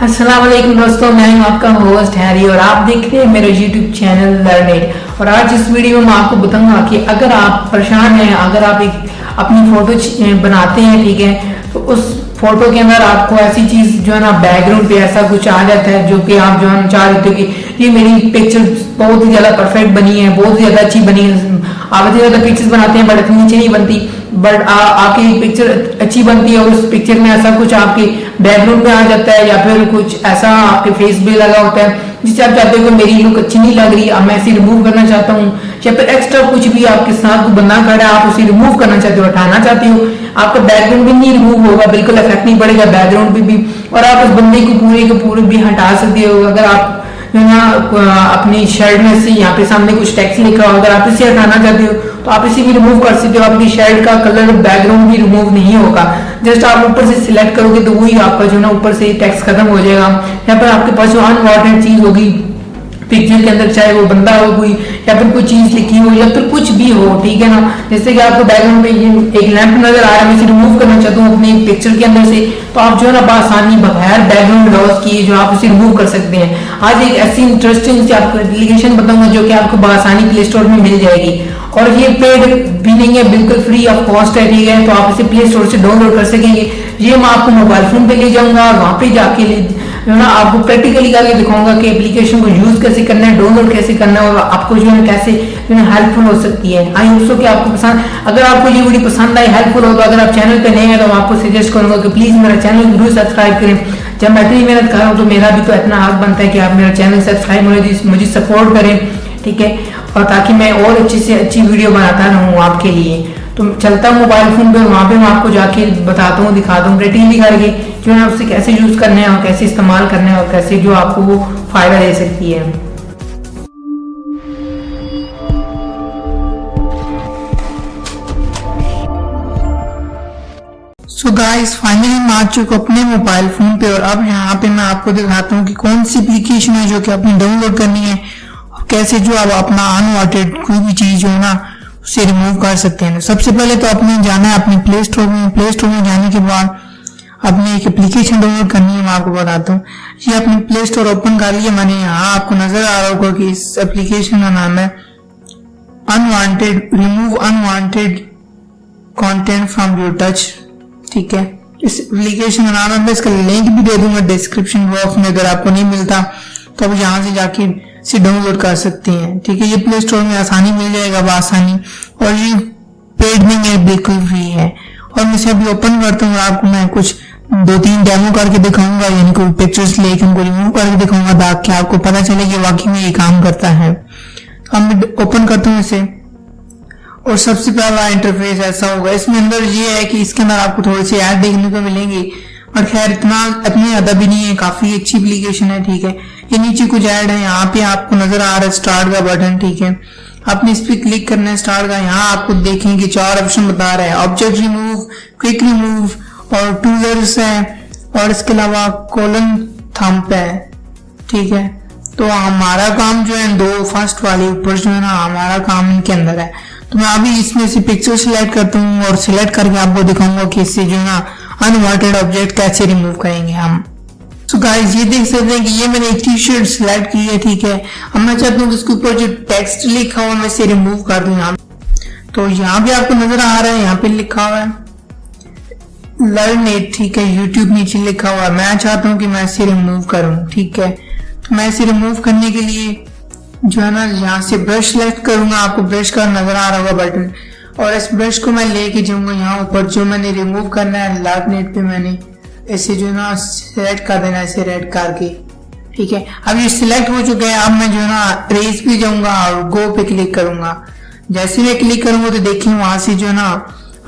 अस्सलाम वालेकुम दोस्तों, मैं हूं आपका होस्ट हैरी और आप देख रहे हैं मेरा यूट्यूब चैनल लर्नेट। और आज इस वीडियो में मैं आपको बताऊंगा कि अगर आप परेशान हैं, अगर आप एक अपनी फोटो बनाते हैं, ठीक है, तो उस फोटो के अंदर आपको ऐसी चीज जो है ना बैकग्राउंड पे ऐसा कुछ आ जाता है जो कि आप जो है चाह रहे हो कि ये मेरी पिक्चर बहुत ही ज्यादा परफेक्ट बनी है, बहुत ही ज्यादा अच्छी बनी है। आप इतनी ज्यादा पिक्चर्स बनाते हैं बट इतनी अच्छी नहीं बनती, बट आपकी पिक्चर अच्छी बनती है और उस पिक्चर में ऐसा कुछ आपके बैकग्राउंड में आ जाता है या फिर कुछ ऐसा आपके फेस पे लगा होता है जिससे आप चाहते हो कि मेरी लुक अच्छी नहीं लग रही, अब मैं इसे रिमूव करना चाहता हूँ, या फिर एक्स्ट्रा कुछ भी आपके साथ बंदा खड़ा है, आप उसे रिमूव करना चाहते हो, हटाना चाहते हो, आपका बैकग्राउंड भी नहीं रिमूव होगा, बिल्कुल इफेक्ट नहीं पड़ेगा बैकग्राउंड पे भी, और आप उस बंदे को पूरे के पूरे भी हटा सकते हो। अगर आप अपनी शर्ट में से यहाँ पे सामने कुछ टेक्स्ट लिखा हो, अगर आप इसे हटाना चाहते हो तो आप इसे भी रिमूव कर सकते हो। आपकी शर्ट का कलर बैकग्राउंड भी रिमूव नहीं होगा, जस्ट आप ऊपर से सिलेक्ट करोगे तो वही आपका जो ना ऊपर से टेक्स्ट खत्म हो जाएगा। यहाँ पर आपके पास जो अनवांटेड चीज होगी पिक्चर के अंदर, चाहे वो बंदा हो कोई या फिर कोई चीज लिखी हो या फिर कुछ भी हो, ठीक है ना। जैसे कि आपको बैकग्राउंड में ये एक लैंप नजर आ रहा है, मैं इसे रिमूव करना चाहता हूँ अपने पिक्चर के अंदर से, तो आप जो है ना बआसानी बगैर बैकग्राउंड लॉस किए जो आप उसे रिमूव कर सकते हैं। आज एक ऐसी इंटरेस्टिंग सी आपको एप्लीकेशन बताऊंगा जो कि आपको बआसानी प्ले स्टोर में मिल जाएगी, और ये पेड भी नहीं है, बिल्कुल फ्री ऑफ कॉस्ट है, ठीक है। तो आप इसे प्ले स्टोर से डाउनलोड कर सकेंगे। ये मैं आपको मोबाइल फोन पे ले जाऊंगा और वहां पे जाके जो ना आपको प्रैक्टिकली करके दिखाऊंगा कि एप्लीकेशन को यूज कैसे करना है, डाउनलोड कैसे करना है, और आपको जो है कैसे जो है हेल्पफुल हो सकती है। आई होप सो कि आपको पसंद, अगर आपको ये वीडियो पसंद आई, हेल्पफुल हो, तो अगर आप चैनल पे नए हैं तो मैं आपको सजेस्ट करूंगा कि प्लीज मेरा चैनल जरूर सब्सक्राइब करें। जब मैं इतनी मेहनत कर रहा हूँ तो मेरा भी तो इतना हक बनता है कि आप मेरा चैनल सब्सक्राइब मुझे सपोर्ट करें, ठीक है, और ताकि मैं और अच्छी से अच्छी वीडियो बनाता रहूँ आपके लिए। तो चलता हूँ मोबाइल फोन पे, वहां पे मैं आपको जाके बताता हूँ, दिखाता हूँ प्रैक्टिकली करके जो है उससे कैसे यूज करना है और कैसे इस्तेमाल करना है और कैसे जो आपको वो फायदा दे सकती है। सो गाइस, फाइनली मैं आ चुका अपने मोबाइल फोन पे, और अब यहाँ पे मैं आपको दिखाता हूँ कि कौन सी एप्लीकेशन है जो कि आपने डाउनलोड करनी है और कैसे जो आप अपना अनवांटेड कोई भी चीज जो है ना उसे रिमूव कर सकते हैं। सबसे पहले तो आपने जाना है अपने प्ले स्टोर में। प्ले स्टोर में जाने के बाद आपने एक एप्लीकेशन डाउनलोड करनी है, मैं आपको बताता हूँ। ये आपने प्ले स्टोर ओपन कर लिया मैंने, यहाँ आपको नजर आ रहा होगा कि इस एप्लीकेशन का नाम है remove unwanted content from your touch, ठीक है। इस एप्लीकेशन का नाम है, मैं इसका लिंक भी दे दूंगा डिस्क्रिप्शन बॉक्स में, अगर आपको नहीं मिलता तो आप यहाँ से जाके इसे डाउनलोड कर सकते हैं, ठीक है। ये प्ले स्टोर में आसानी मिल जाएगा बआसानी, और ये पेड नहीं है, बिल्कुल फ्री है। और मैं इसे अभी ओपन करता हूँ और आपको मैं कुछ 2-3 डेमो करके दिखाऊंगा, यानी कोई पिक्चर्स लेके उनको रिमूव करके दिखाऊंगा ताकि आपको पता चले कि वाकई में ये काम करता है। तो अब मैं ओपन करता हूँ इसे, और सबसे पहला इंटरफेस ऐसा होगा। इसमें अंदर ये है कि इसके अंदर आपको थोड़ी सी ऐड देखने को मिलेंगी, और खैर इतनी ज्यादा भी नहीं है, काफी अच्छी एप्लीकेशन है, ठीक है। ये नीचे कुछ ऐड है, यहाँ पे आपको नजर आ रहा है स्टार्ट का बटन, ठीक है। आपने इस पे क्लिक करना है स्टार्ट का। यहाँ आपको देखेंगे 4 ऑप्शन बता रहे हैं, ऑब्जेक्ट रिमूव, क्विक रिमूव और टूलर्स है, और इसके अलावा कॉलन थंब है, ठीक है। तो हमारा काम जो है 2 फर्स्ट वाले ऊपर जो है ना हमारा काम इनके अंदर है। तो मैं अभी इसमें से पिक्चर सिलेक्ट करता हूँ और सिलेक्ट करके आपको दिखाऊंगा कि इससे जो है ना अनवांटेड ऑब्जेक्ट कैसे रिमूव करेंगे हम। तो गाइस, ये देख सकते हैं कि ये मैंने एक टी शर्ट सिलेक्ट की है, ठीक है। अब मैं चाहता हूँ कि इसके ऊपर जो टेक्स्ट लिखा हुआ मैं इसे रिमूव कर दूं। यहाँ तो यहाँ पे आपको नजर आ रहा है, यहाँ पे लिखा हुआ है लर्नेट, ठीक है, यूट्यूब नीचे लिखा हुआ है। मैं चाहता हूँ कि मैं इसे रिमूव करूँ, ठीक है। तो मैं इसे रिमूव करने के लिए जो है ना यहाँ से ब्रश सिलेक्ट करूंगा, आपको ब्रश का नजर आ रहा होगा बटन, और इस ब्रश को मैं लेके जाऊंगा यहाँ ऊपर जो मैंने रिमूव करना है लर्नेट पे, मैंने ऐसे जो है ना सिलेक्ट कर देना है इसे रेड करके, ठीक है। अब ये सिलेक्ट हो चुका है। अब मैं जो है ना रेस पे जाऊंगा और गो पे क्लिक करूंगा। जैसे मैं क्लिक करूंगा तो देखिए वहां से जो है ना,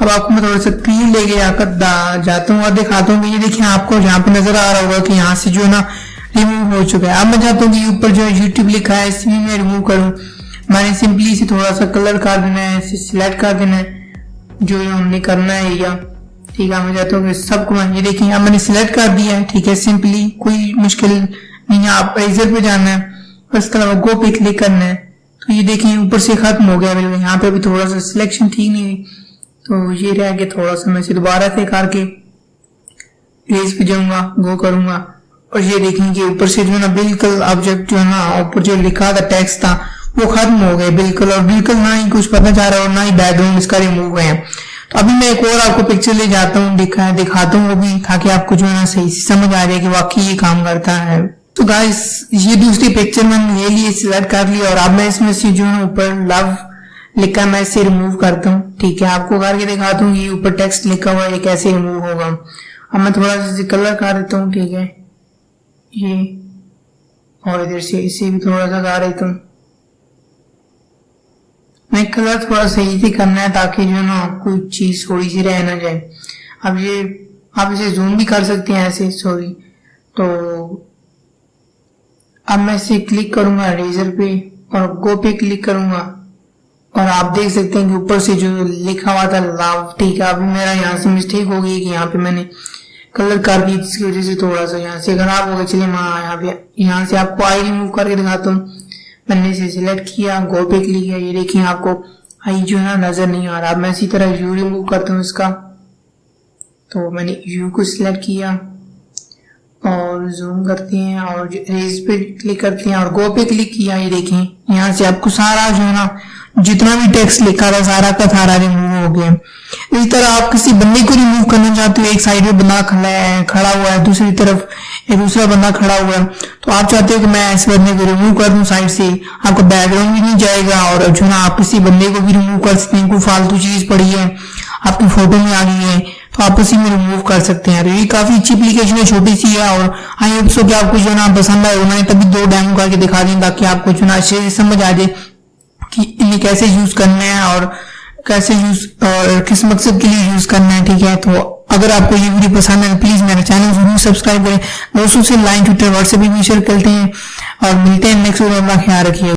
अब आपको मैं थोड़ा सा क्लीन लेके जाता हूँ और दिखाता हूँ। ये देखिए आपको यहाँ पे नजर आ रहा होगा कि यहाँ से जो है ना रिमूव हो चुका है। अब मैं चाहता हूँ कि ऊपर जो है यूट्यूब लिखा है इसे भी मैं रिमूव करूँ। मैंने सिंपली इसे थोड़ा सा कलर कर देना है, इसे सिलेक्ट कर देना है जो हमने करना है, या ठीक है। मैं चाहता हूँ कि सबको ये देखिए अब मैंने सिलेक्ट कर दिया है, ठीक है। सिंपली कोई मुश्किल नहीं है, आप इरेजर पे जाना है और इसके अलावा गो पे क्लिक करना है। तो ये देखिए ऊपर से खत्म हो गया बिल्कुल। यहाँ पे भी थोड़ा सा सिलेक्शन ठीक नहीं हुई, तो ये रह गया थोड़ा सा। मैं इसे दोबारा से करके पेज पे जाऊंगा, गो करूंगा और ये देखेंगे ऊपर से जो है ना बिल्कुल ऑब्जेक्ट जो है ना ऊपर जो लिखा था टेक्स्ट था वो खत्म हो गए बिल्कुल, और बिल्कुल ना ही कुछ पता जा रहा है और ना ही बैकग्राउंड इसका रिमूव हुए हैं। तो अभी मैं एक और आपको पिक्चर ले जाता हूँ, दिखाता हूँ वो भी, ताकि आपको जो है ना सही से समझ आ जाए कि वाकई ये काम करता है। तो गाइस ये दूसरी पिक्चर मैंने ले ली, सिलेक्ट कर ली, और अब मैं इसमें से जो है ऊपर लव लिखा मैं इसे रिमूव करता हूँ। ठीक है, आपको करके दिखाता हूँ ये ऊपर टेक्स्ट लिखा हुआ है ये कैसे रिमूव होगा। अब मैं थोड़ा सा कलर कर देता हूँ, ठीक है ये, और इधर से इसे भी थोड़ा सा कर देता हूँ। मैं कलर थोड़ा सही से करना है ताकि जो है ना कोई चीज थोड़ी सी रह ना जाए। अब ये आप इसे जूम भी कर सकते हैं ऐसे, सॉरी। तो अब मैं इसे क्लिक करूंगा रेजर पे और गो पे क्लिक करूंगा, और आप देख सकते हैं कि ऊपर से जो लिखा हुआ था लव, ठीक है। अभी मेरा यहाँ से मिस्टेक हो गई कि यहाँ पे मैंने कलर कर दी, जिसकी वजह से थोड़ा सा यहाँ से खराब हो गया। चलिए मैं यहाँ से आपको आई रिमूव करके दिखाता हूँ। मैंने इसे सिलेक्ट किया, गो पे क्लिक किया, ये देखिए आपको आई जो है ना नजर नहीं आ रहा। अब मैं इसी तरह व्यू रिमूव करता हूँ इसका। तो मैंने व्यू को सिलेक्ट किया और जूम करते हैं और रेज पे क्लिक करते हैं और गो पे क्लिक किया, ये देखें यहाँ से आपको सारा जो है ना जितना भी टेक्स्ट लिखा था सारा का सारा रिमूव हो गया। इसी तरह आप किसी बंदे को रिमूव करना चाहते हो, एक साइड में बंदा खड़ा हुआ है, दूसरी तरफ एक दूसरा बंदा खड़ा हुआ है, तो आप चाहते हो कि मैं इस बंदे को रिमूव कर दूं साइड से, आपका बैकग्राउंड भी नहीं जाएगा, और जो ना आप किसी बंदे को भी रिमूव कर सकते हैं। कोई फालतू चीज पड़ी है आपकी फोटो में आ गई है तो आप उसी में रिमूव कर सकते हैं। ये काफी अच्छी एप्लीकेशन है, छोटी सी है, और आई होप सो कि आपको जो ना पसंद आए। मैंने तभी 2 डेमो करके दिखा दें ताकि आपको जो ना अच्छे से समझ आ जाए कि इन्हें कैसे यूज करना है और कैसे यूज और किस मकसद के लिए यूज करना है। ठीक है, तो अगर आपको ये वीडियो पसंद है तो प्लीज मेरा चैनल जरूर सब्सक्राइब करें, दोस्तों से लाइन ट्विटर व्हाट्सएप भी शेयर करते हैं, और मिलते हैं नेक्स्ट वीडियो में। अपना ख्याल रखिए।